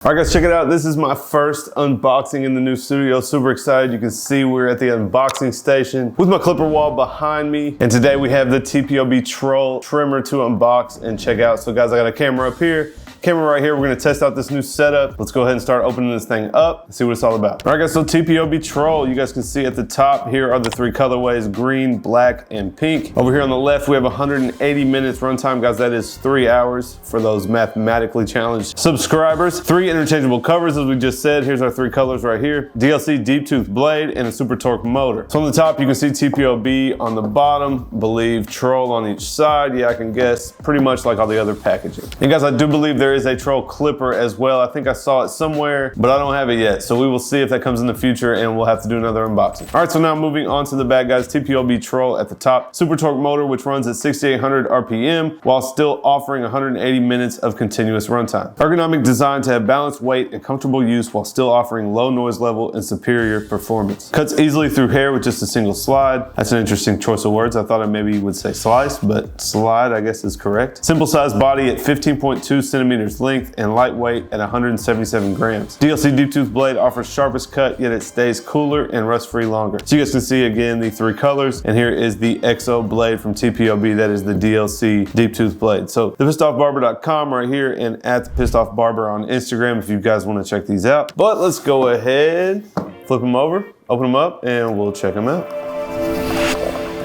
All right guys, check it out. This is my first unboxing in the new studio. Super excited. You can see we're at the unboxing station with my clipper wall behind me. And today we have the TPOB Troll trimmer to unbox and check out. So guys, I got a camera up here. Camera right here. We're gonna test out this new setup. Let's go ahead and start opening this thing up and see what it's all about. All right guys, so TPOB Troll, you guys can see at the top here are the three colorways, green, black, and pink. Over here on the left, we have 180 minutes runtime. Guys, that is 3 hours for those mathematically challenged subscribers. 3 interchangeable covers, as we just said. Here's our 3 colors right here. DLC deep tooth blade and a super torque motor. So on the top, you can see TPOB. On the bottom, believe Troll on each side. Yeah, I can guess pretty much like all the other packaging. And guys, I do believe there is a Troll clipper as well. I think I saw it somewhere, but I don't have it yet. So we will see if that comes in the future and we'll have to do another unboxing. All right, so now moving on to the back, guys. TPOB Troll at the top. Super torque motor, which runs at 6,800 RPM while still offering 180 minutes of continuous runtime. Ergonomic design to have balanced weight and comfortable use while still offering low noise level and superior performance. Cuts easily through hair with just a single slide. That's an interesting choice of words. I thought I maybe would say slice, but slide I guess is correct. Simple size body at 15.2 centimeters length and lightweight at 177 grams. DLC deep tooth blade offers sharpest cut, yet it stays cooler and rust free longer. So you guys can see again the 3 colors, and here is the XO blade from TPOB. That is the DLC deep tooth blade. So thepissedoffbarber.com right here, and at thepissedoffbarber on Instagram if you guys want to check these out. But let's go ahead, flip them over, open them up, and we'll check them out.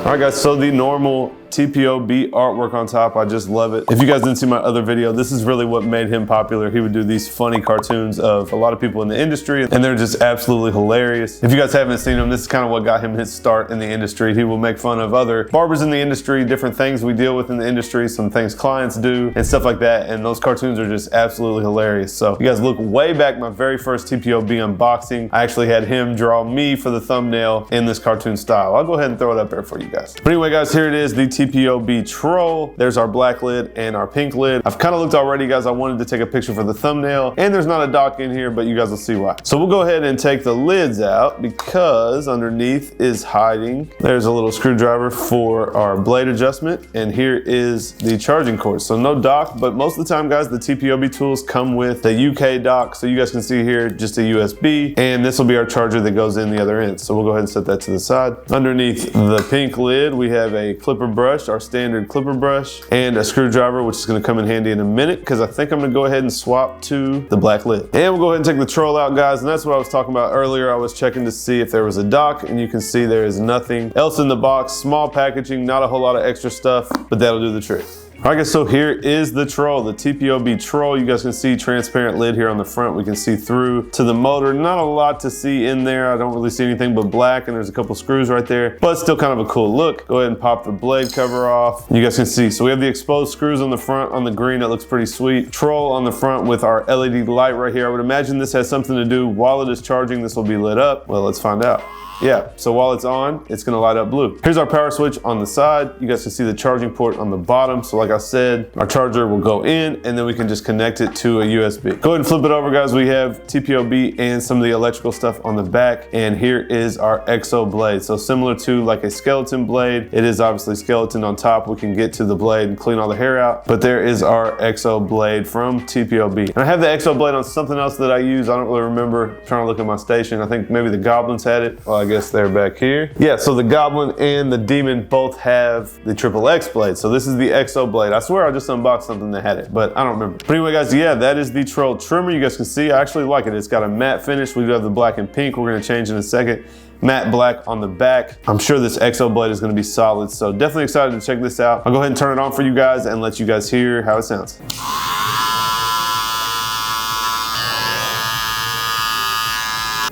All right guys, so the normal TPOB artwork on top, I just love it. If you guys didn't see my other video, this is really what made him popular. He would do these funny cartoons of a lot of people in the industry, and they're just absolutely hilarious. If you guys haven't seen him, this is kind of what got him his start in the industry. He will make fun of other barbers in the industry, different things we deal with in the industry, some things clients do, and stuff like that, and those cartoons are just absolutely hilarious. So you guys look way back, my very first TPOB unboxing, I actually had him draw me for the thumbnail in this cartoon style. I'll go ahead and throw it up there for you guys. But anyway guys, here it is, the TPOB Troll. There's our black lid and our pink lid. I've kind of looked already, guys. I wanted to take a picture for the thumbnail, and there's not a dock in here, but you guys will see why. So we'll go ahead and take the lids out because underneath is hiding. There's a little screwdriver for our blade adjustment, and here is the charging cord. So no dock, but most of the time, guys, the TPOB tools come with the UK dock. So you guys can see here just a USB, and this will be our charger that goes in the other end. So we'll go ahead and set that to the side. Underneath the pink lid, we have a clipper brush, our standard clipper brush, and a screwdriver, which is going to come in handy in a minute because I think I'm going to go ahead and swap to the black lid. And we'll go ahead and take the Troll out, guys, and that's what I was talking about earlier. I was checking to see if there was a dock, and you can see there is nothing else in the box. Small packaging, not a whole lot of extra stuff, but that'll do the trick. All right guys, so here is the Troll, the TPOB Troll. You guys can see transparent lid here on the front. We can see through to the motor. Not a lot to see in there. I don't really see anything but black, and there's a couple screws right there, but still kind of a cool look. Go ahead and pop the blade cover off. You guys can see, so we have the exposed screws on the front on the green. That looks pretty sweet. Troll on the front with our LED light right here. I would imagine this has something to do while it is charging. This will be lit up. Well, let's find out. Yeah, so while it's on, it's gonna light up blue. Here's our power switch on the side. You guys can see the charging port on the bottom. So like I said, our charger will go in, and then we can just connect it to a USB. Go ahead and flip it over, guys. We have TPOB and some of the electrical stuff on the back. And here is our XO blade. So similar to like a skeleton blade, it is obviously skeleton on top. We can get to the blade and clean all the hair out. But there is our XO blade from TPOB. And I have the XO blade on something else that I use. I don't really remember. I'm trying to look at my station. I think maybe the Goblins had it. Well, I guess they're back here. Yeah, so the Goblin and the Demon both have the XXX blade. So this is the XO blade. I swear I just unboxed something that had it, but I don't remember. But anyway, guys, yeah, that is the Troll trimmer. You guys can see, I actually like it. It's got a matte finish. We do have the black and pink. We're gonna change in a second. Matte black on the back. I'm sure this XO blade is gonna be solid, so definitely excited to check this out. I'll go ahead and turn it on for you guys and let you guys hear how it sounds.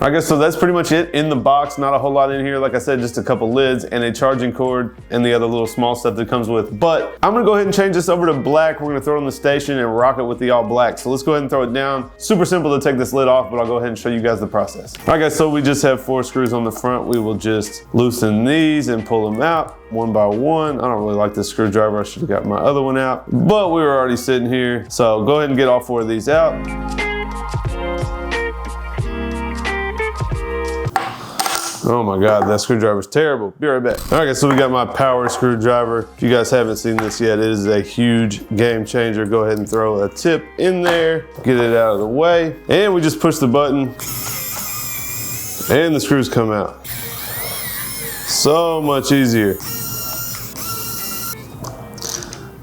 I guess so that's pretty much it in the box. Not a whole lot in here. Like I said, just a couple lids and a charging cord and the other little small stuff that comes with. But I'm gonna go ahead and change this over to black. We're gonna throw it on the station and rock it with the all black. So let's go ahead and throw it down. Super simple to take this lid off, but I'll go ahead and show you guys the process. All right guys, so we just have 4 screws on the front. We will just loosen these and pull them out one by one. I don't really like this screwdriver. I should have got my other one out, but we were already sitting here. So go ahead and get all 4 of these out. Oh my God, that screwdriver's terrible. Be right back. All right guys, so we got my power screwdriver. If you guys haven't seen this yet, it is a huge game changer. Go ahead and throw a tip in there, get it out of the way. And we just push the button and the screws come out. So much easier.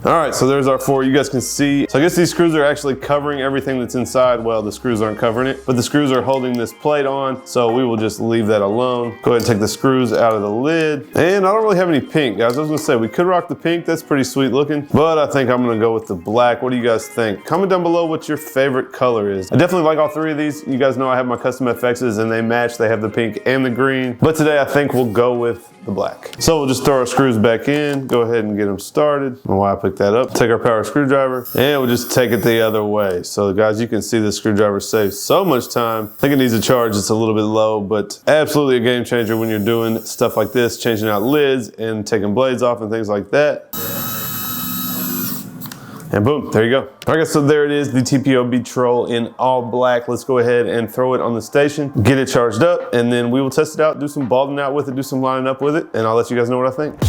All right, so there's our 4. You guys can see. So I guess these screws are actually covering everything that's inside. Well, the screws aren't covering it, but the screws are holding this plate on. So we will just leave that alone. Go ahead and take the screws out of the lid. And I don't really have any pink, guys. I was gonna say, we could rock the pink. That's pretty sweet looking, but I think I'm gonna go with the black. What do you guys think? Comment down below what your favorite color is. I definitely like all 3 of these. You guys know I have my custom FXs and they match. They have the pink and the green, but today I think we'll go with the black. So we'll just throw our screws back in, go ahead and get them started. I don't know why I picked that up. Take our power screwdriver and we'll just take it the other way. So guys, you can see the screwdriver saves so much time. I think it needs a charge. It's a little bit low, but absolutely a game changer when you're doing stuff like this, changing out lids and taking blades off and things like that. And boom, there you go. All right guys, so there it is, the TPOB Troll in all black. Let's go ahead and throw it on the station, get it charged up, and then we will test it out, do some balding out with it, do some lining up with it, and I'll let you guys know what I think.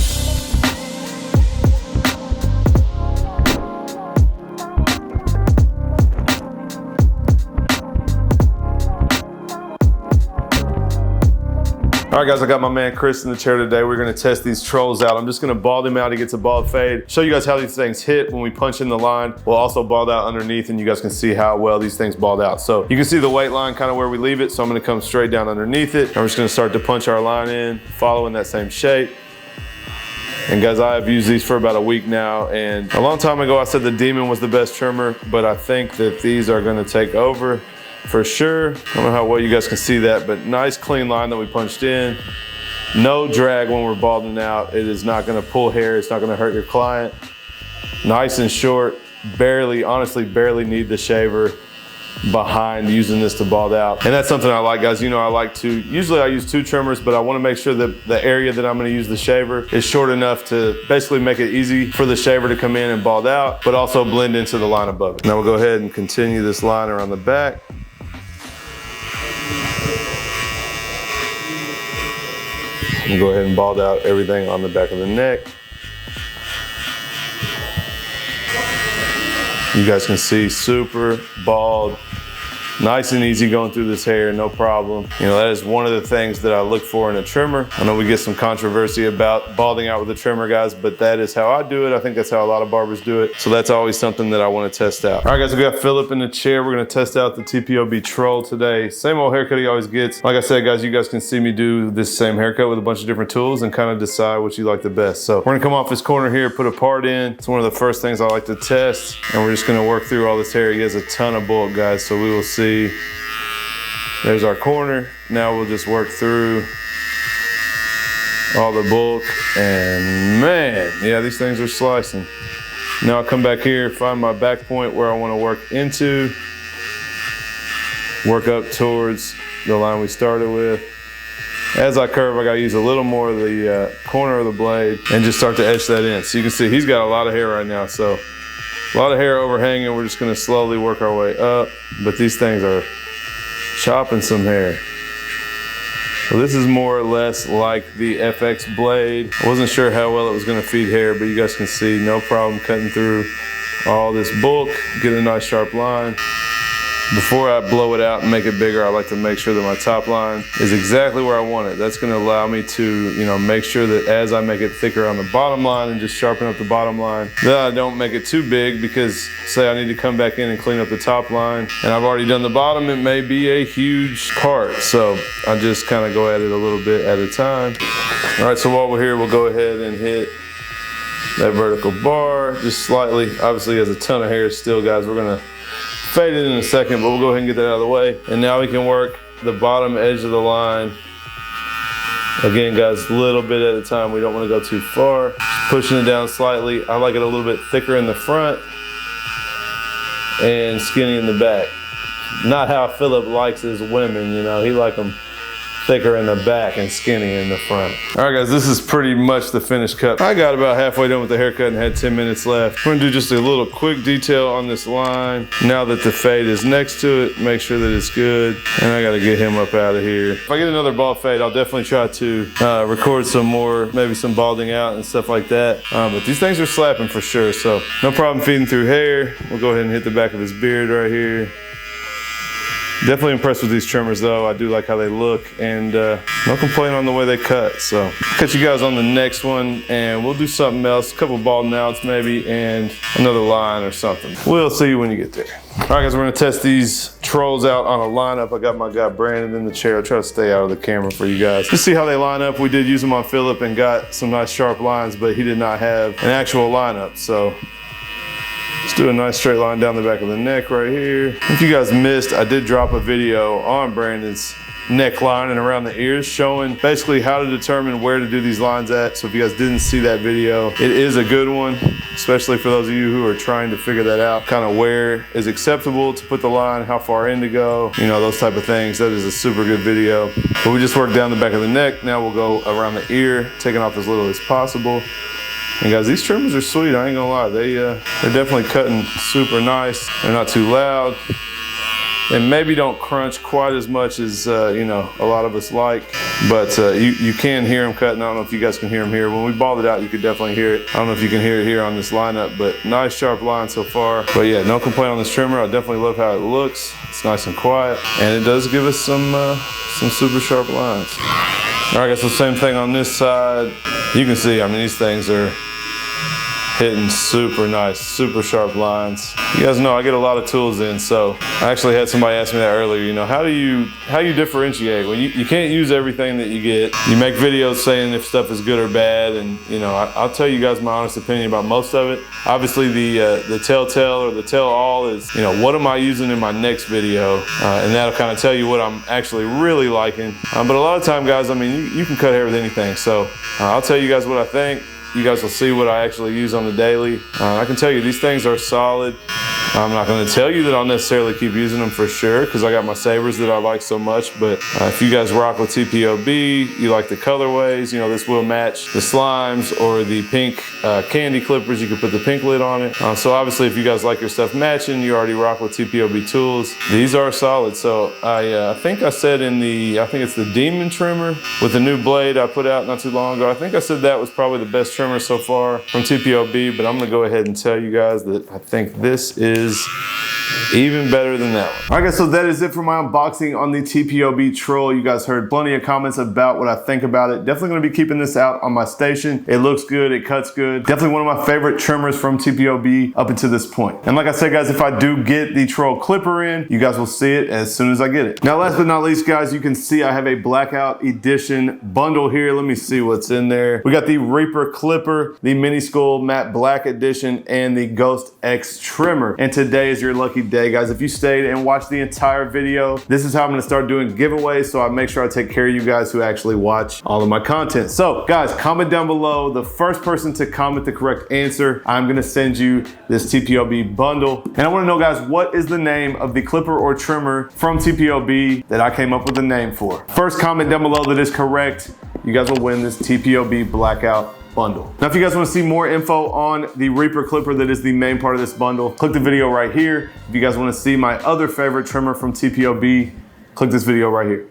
All right guys, I got my man Chris in the chair today. We're gonna test these trolls out. I'm just gonna bald him out. He gets a bald fade. Show you guys how these things hit when we punch in the line. We'll also bald out underneath and you guys can see how well these things bald out. So you can see the weight line kind of where we leave it. So I'm gonna come straight down underneath it. I'm just gonna start to punch our line in, following that same shape. And guys, I have used these for about a week now, and a long time ago I said the Demon was the best trimmer, but I think that these are gonna take over for sure. I don't know how well you guys can see that, but nice clean line that we punched in. No drag when we're balding out. It is not gonna pull hair. It's not gonna hurt your client. Nice and short. Barely, honestly, barely need the shaver behind using this to bald out. And that's something I like, guys. You know, I like to, usually I use 2 trimmers, but I wanna make sure that the area that I'm gonna use the shaver is short enough to basically make it easy for the shaver to come in and bald out, but also blend into the line above it. Now we'll go ahead and continue this line around the back. And go ahead and bald out everything on the back of the neck. You guys can see super bald, nice and easy going through this hair, no problem. You know, that is one of the things that I look for in a trimmer. I know we get some controversy about balding out with a trimmer, guys, but that is how I do it. I think that's how a lot of barbers do it. So that's always something that I want to test out. All right, guys, we got Philip in the chair. We're going to test out the TPOB Troll today. Same old haircut he always gets. Like I said, guys, you guys can see me do this same haircut with a bunch of different tools and kind of decide what you like the best. So we're going to come off this corner here, put a part in. It's one of the first things I like to test. And we're just going to work through all this hair. He has a ton of bulk, guys, so we will see. There's our corner. Now we'll just work through all the bulk, and man, yeah, these things are slicing. Now I'll come back here, find my back point where I want to work into, work up towards the line we started with. As I curve, I gotta use a little more of the corner of the blade and just start to etch that in. So you can see he's got a lot of hair right now, so a lot of hair overhanging. We're just gonna slowly work our way up, but these things are chopping some hair. So this is more or less like the FX blade. I wasn't sure how well it was gonna feed hair, but you guys can see no problem cutting through all this bulk, get a nice sharp line. Before I blow it out and make it bigger, I like to make sure that my top line is exactly where I want it. That's gonna allow me to, you know, make sure that as I make it thicker on the bottom line and just sharpen up the bottom line, that I don't make it too big, because say I need to come back in and clean up the top line and I've already done the bottom, it may be a huge part. So I just kind of go at it a little bit at a time. All right, so while we're here, we'll go ahead and hit that vertical bar just slightly. Obviously, he has a ton of hair still, guys. We're gonna fade it in a second, but we'll go ahead and get that out of the way. And now we can work the bottom edge of the line. Again, guys, a little bit at a time. We don't want to go too far. Just pushing it down slightly. I like it a little bit thicker in the front and skinny in the back. Not how Philip likes his women, you know. He like them thicker in the back and skinny in the front. All right guys, this is pretty much the finished cut. I got about halfway done with the haircut and had 10 minutes left. I'm gonna do just a little quick detail on this line. Now that the fade is next to it, make sure that it's good. And I gotta get him up out of here. If I get another bald fade, I'll definitely try to record some more, maybe some balding out and stuff like that. But these things are slapping for sure, so no problem feeding through hair. We'll go ahead and hit the back of his beard right here. Definitely impressed with these trimmers though. I do like how they look, and no complaint on the way they cut. So catch you guys on the next one, and we'll do something else, a couple balding outs maybe, and another line or something. We'll see you when you get there. All right guys, we're gonna test these trolls out on a lineup. I got my guy Brandon in the chair. I'll try to stay out of the camera for you guys. Just see how they line up. We did use them on Phillip and got some nice sharp lines, but he did not have an actual lineup. So let's do a nice straight line down the back of the neck right here. If you guys missed, I did drop a video on Brandon's neckline and around the ears showing basically how to determine where to do these lines at. So if you guys didn't see that video, it is a good one, especially for those of you who are trying to figure that out, kind of where is acceptable to put the line, how far in to go, you know, those type of things. That is a super good video. But we just worked down the back of the neck. Now we'll go around the ear, taking off as little as possible. And guys, these trimmers are sweet, I ain't gonna lie. They're definitely cutting super nice. They're not too loud. And maybe don't crunch quite as much as you know, a lot of us like, but you can hear them cutting. I don't know if you guys can hear them here. When we balled it out, you could definitely hear it. I don't know if you can hear it here on this lineup, but nice sharp line so far. But yeah, no complaint on this trimmer. I definitely love how it looks. It's nice and quiet, and it does give us some super sharp lines. All right guys, so same thing on this side. You can see, I mean, these things are hitting super nice, super sharp lines. You guys know I get a lot of tools in, so I actually had somebody ask me that earlier, you know, how do you differentiate? Well, you can't use everything that you get. You make videos saying if stuff is good or bad, and you know, I'll tell you guys my honest opinion about most of it. Obviously the telltale or the tell-all is, you know, what am I using in my next video? And that'll kind of tell you what I'm actually really liking. But a lot of time, guys, I mean, you can cut hair with anything, so I'll tell you guys what I think. You guys will see what I actually use on the daily. I can tell you these things are solid. I'm not going to tell you that I'll necessarily keep using them for sure, because I got my sabers that I like so much. But if you guys rock with TPOB, you like the colorways, you know, this will match the slimes or the pink candy clippers. You can put the pink lid on it. So obviously if you guys like your stuff matching, you already rock with TPOB tools. These are solid. So I think I said I think it's the Demon trimmer with the new blade I put out not too long ago. I think I said that was probably the best trimmer so far from TPOB, but I'm gonna go ahead and tell you guys that I think this is even better than that one. All right guys, so that is it for my unboxing on the TPOB Troll. You guys heard plenty of comments about what I think about it. Definitely gonna be keeping this out on my station. It looks good, it cuts good. Definitely one of my favorite trimmers from TPOB up until this point. And like I said guys, if I do get the Troll clipper in, you guys will see it as soon as I get it. Now last but not least guys, you can see I have a blackout edition bundle here. Let me see what's in there. We got the Reaper clipper, the Mini Skull Matte Black edition, and the Ghost X trimmer. And today is your lucky day guys. If you stayed and watched the entire video, this is how I'm gonna start doing giveaways, so I make sure I take care of you guys who actually watch all of my content. So guys, comment down below. The first person to comment the correct answer, I'm gonna send you this TPOB bundle. And I wanna know guys, what is the name of the clipper or trimmer from TPOB that I came up with the name for? First comment down below that is correct, you guys will win this TPOB blackout bundle. Now if you guys want to see more info on the Reaper clipper that is the main part of this bundle, click the video right here. If you guys want to see my other favorite trimmer from TPOB, click this video right here.